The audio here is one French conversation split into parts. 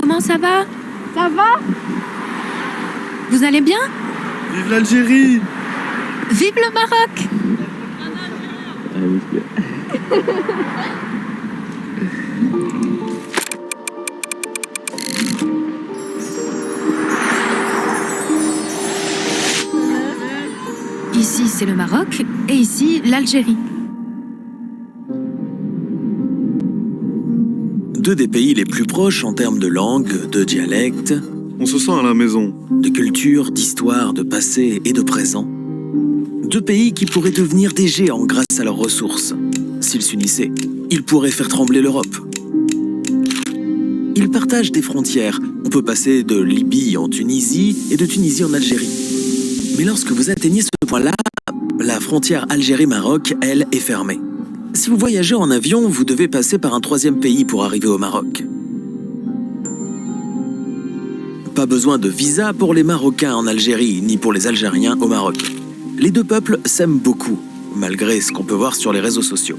comment ça va? Ça va? Vous allez bien? Vive l'Algérie! Vive le Maroc! Ici, c'est le Maroc, et ici, l'Algérie. Deux des pays les plus proches en termes de langue, de dialecte, On se sent à la maison. de culture, d'histoire, de passé et de présent. Deux pays qui pourraient devenir des géants grâce à leurs ressources. S'ils s'unissaient, ils pourraient faire trembler l'Europe. Ils partagent des frontières. On peut passer de Libye en Tunisie et de Tunisie en Algérie. Mais lorsque vous atteignez ce point-là, la frontière Algérie-Maroc, elle, est fermée. Si vous voyagez en avion, vous devez passer par un troisième pays pour arriver au Maroc. Pas besoin de visa pour les Marocains en Algérie, ni pour les Algériens au Maroc. Les deux peuples s'aiment beaucoup, malgré ce qu'on peut voir sur les réseaux sociaux.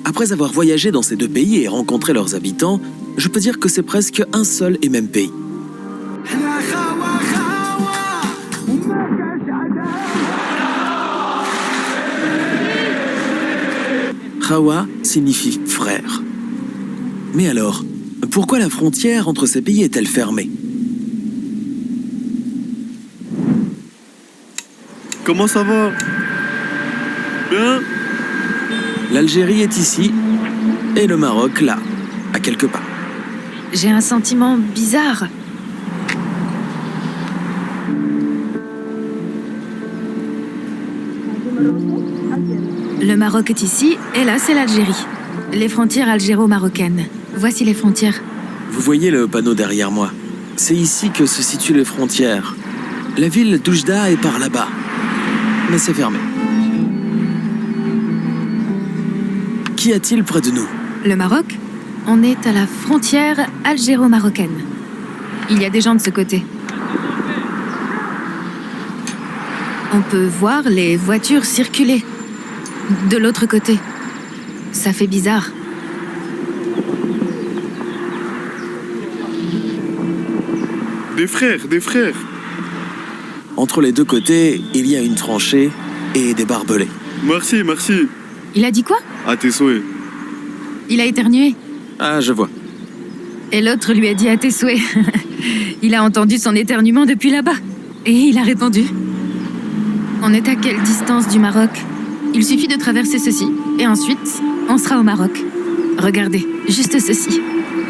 Après avoir voyagé dans ces deux pays et rencontré leurs habitants, je peux dire que c'est presque un seul et même pays. Khawa signifie frère. Mais alors, pourquoi la frontière entre ces pays est-elle fermée? Comment ça va? Bien? L'Algérie est ici et le Maroc là, à quelques pas. J'ai un sentiment bizarre. Le Maroc est ici, et là, c'est l'Algérie. Les frontières algéro-marocaines. Voici les frontières. Vous voyez le panneau derrière moi? C'est ici que se situent les frontières. La ville d'Oujda est par là-bas. Mais c'est fermé. Qu'y a-t-il près de nous? Le Maroc, on est à la frontière algéro-marocaine. Il y a des gens de ce côté. On peut voir les voitures circuler. De l'autre côté. Ça fait bizarre. Des frères, des frères. Entre les deux côtés, il y a une tranchée et des barbelés. Merci, merci. Il a dit quoi? À tes souhaits. Il a éternué. Ah, je vois. Et l'autre lui a dit à tes souhaits. Il a entendu son éternuement depuis là-bas. Et il a répondu. On est à quelle distance du Maroc? Il suffit de traverser ceci. Et ensuite, on sera au Maroc. Regardez, juste ceci.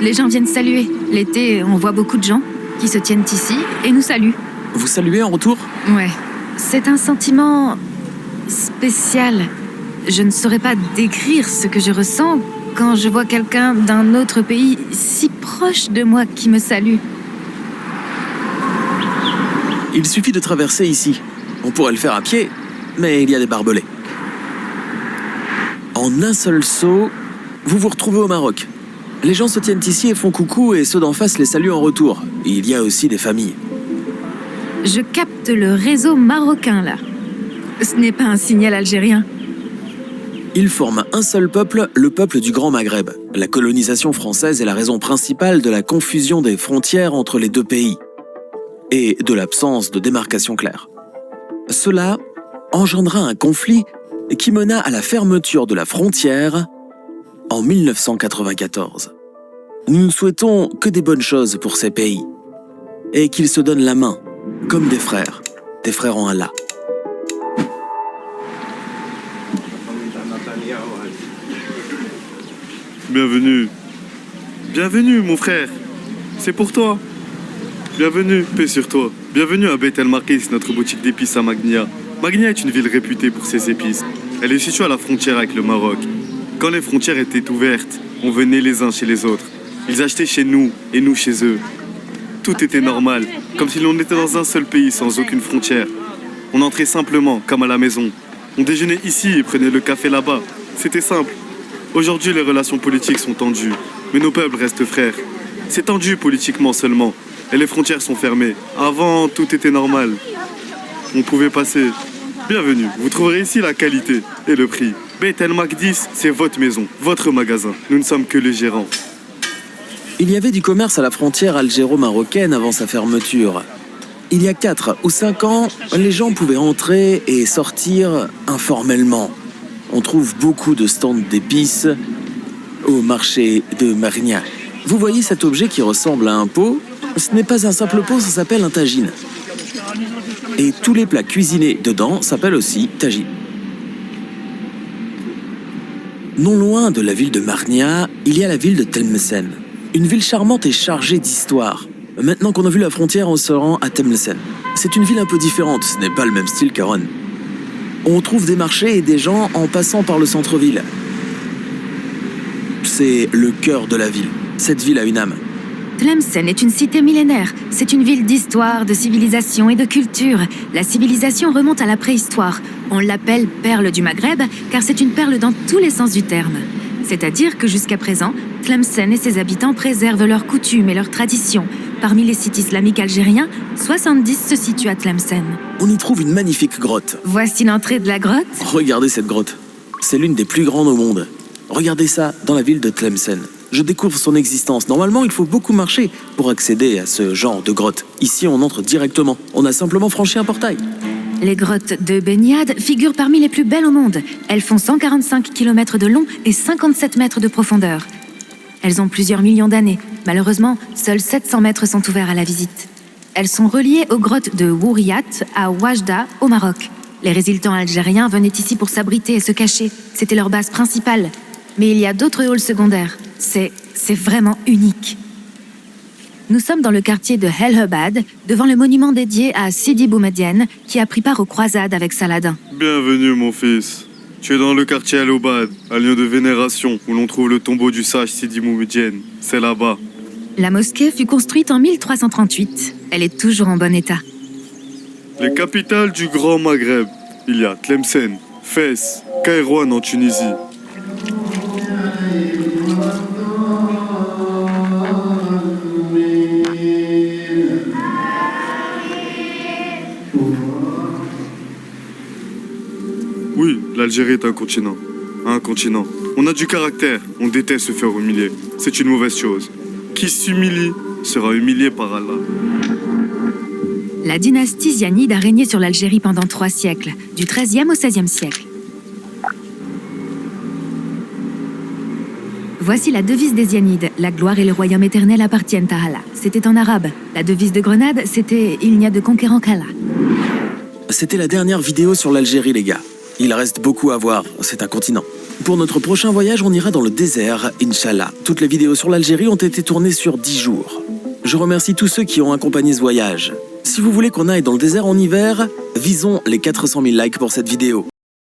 Les gens viennent saluer. L'été, on voit beaucoup de gens qui se tiennent ici et nous saluent. Vous saluez en retour? Ouais. C'est un sentiment spécial. Je ne saurais pas décrire ce que je ressens quand je vois quelqu'un d'un autre pays si proche de moi qui me salue. Il suffit de traverser ici. On pourrait le faire à pied, mais il y a des barbelés. En un seul saut, vous vous retrouvez au Maroc. Les gens se tiennent ici et font coucou et ceux d'en face les saluent en retour. Il y a aussi des familles. Je capte le réseau marocain, là. Ce n'est pas un signal algérien. Ils forment un seul peuple, le peuple du Grand Maghreb. La colonisation française est la raison principale de la confusion des frontières entre les deux pays et de l'absence de démarcation claire. Cela engendra un conflit qui mena à la fermeture de la frontière en 1994. Nous ne souhaitons que des bonnes choses pour ces pays et qu'ils se donnent la main comme des frères en Allah. Bienvenue. Bienvenue, mon frère. C'est pour toi. Bienvenue, paix sur toi. Bienvenue à Beit El Marquis, notre boutique d'épices à Magnia. Magnia est une ville réputée pour ses épices. Elle est située à la frontière avec le Maroc. Quand les frontières étaient ouvertes, on venait les uns chez les autres. Ils achetaient chez nous et nous chez eux. Tout était normal, comme si l'on était dans un seul pays sans aucune frontière. On entrait simplement, comme à la maison. On déjeunait ici et prenait le café là-bas. C'était simple. Aujourd'hui, les relations politiques sont tendues, mais nos peuples restent frères. C'est tendu politiquement seulement, et les frontières sont fermées. Avant, tout était normal. On pouvait passer. Bienvenue, vous trouverez ici la qualité et le prix. Beit El Makdis, c'est votre maison, votre magasin. Nous ne sommes que les gérants. Il y avait du commerce à la frontière algéro-marocaine avant sa fermeture. Il y a 4 ou 5 ans, les gens pouvaient entrer et sortir informellement. On trouve beaucoup de stands d'épices au marché de Marnia. Vous voyez cet objet qui ressemble à un pot? Ce n'est pas un simple pot, ça s'appelle un tagine. Et tous les plats cuisinés dedans s'appellent aussi tagine. Non loin de la ville de Marnia, il y a la ville de Tlemcen. Une ville charmante et chargée d'histoire. Maintenant qu'on a vu la frontière, on se rend à Tlemcen. C'est une ville un peu différente, ce n'est pas le même style qu'Aron. On trouve des marchés et des gens en passant par le centre-ville. C'est le cœur de la ville. Cette ville a une âme. Tlemcen est une cité millénaire. C'est une ville d'histoire, de civilisation et de culture. La civilisation remonte à la préhistoire. On l'appelle perle du Maghreb car c'est une perle dans tous les sens du terme. C'est-à-dire que jusqu'à présent, Tlemcen et ses habitants préservent leurs coutumes et leurs traditions. Parmi les sites islamiques algériens, 70 se situent à Tlemcen. On y trouve une magnifique grotte. Voici l'entrée de la grotte. Regardez cette grotte. C'est l'une des plus grandes au monde. Regardez ça dans la ville de Tlemcen. Je découvre son existence. Normalement, il faut beaucoup marcher pour accéder à ce genre de grotte. Ici, on entre directement. On a simplement franchi un portail. Les grottes de Beniad figurent parmi les plus belles au monde. Elles font 145 km de long et 57 mètres de profondeur. Elles ont plusieurs millions d'années. Malheureusement, seuls 700 mètres sont ouverts à la visite. Elles sont reliées aux grottes de Wouriat à Oujda, au Maroc. Les résistants algériens venaient ici pour s'abriter et se cacher. C'était leur base principale. Mais il y a d'autres halls secondaires. C'est vraiment unique. Nous sommes dans le quartier de El Hebad, devant le monument dédié à Sidi Boumedienne, qui a pris part aux croisades avec Saladin. Bienvenue, mon fils. Tu es dans le quartier Al-Obad, un lieu de vénération où l'on trouve le tombeau du sage Sidi Boumedienne. C'est là-bas. La mosquée fut construite en 1338. Elle est toujours en bon état. Les capitales du Grand Maghreb. Il y a Tlemcen, Fès, Kairouan en Tunisie. Oui, l'Algérie est un continent. Un continent. On a du caractère, on déteste se faire humilier. C'est une mauvaise chose. Qui s'humilie sera humilié par Allah. La dynastie zianide a régné sur l'Algérie pendant 3 siècles, du XIIIe au XVIe siècle. Voici la devise des Zianides. La gloire et le royaume éternel appartiennent à Allah. C'était en arabe. La devise de Grenade, c'était « Il n'y a de conquérant qu'Allah ». C'était la dernière vidéo sur l'Algérie, les gars. Il reste beaucoup à voir, c'est un continent. Pour notre prochain voyage, on ira dans le désert, Inch'Allah. Toutes les vidéos sur l'Algérie ont été tournées sur 10 jours. Je remercie tous ceux qui ont accompagné ce voyage. Si vous voulez qu'on aille dans le désert en hiver, visons les 400 000 likes pour cette vidéo.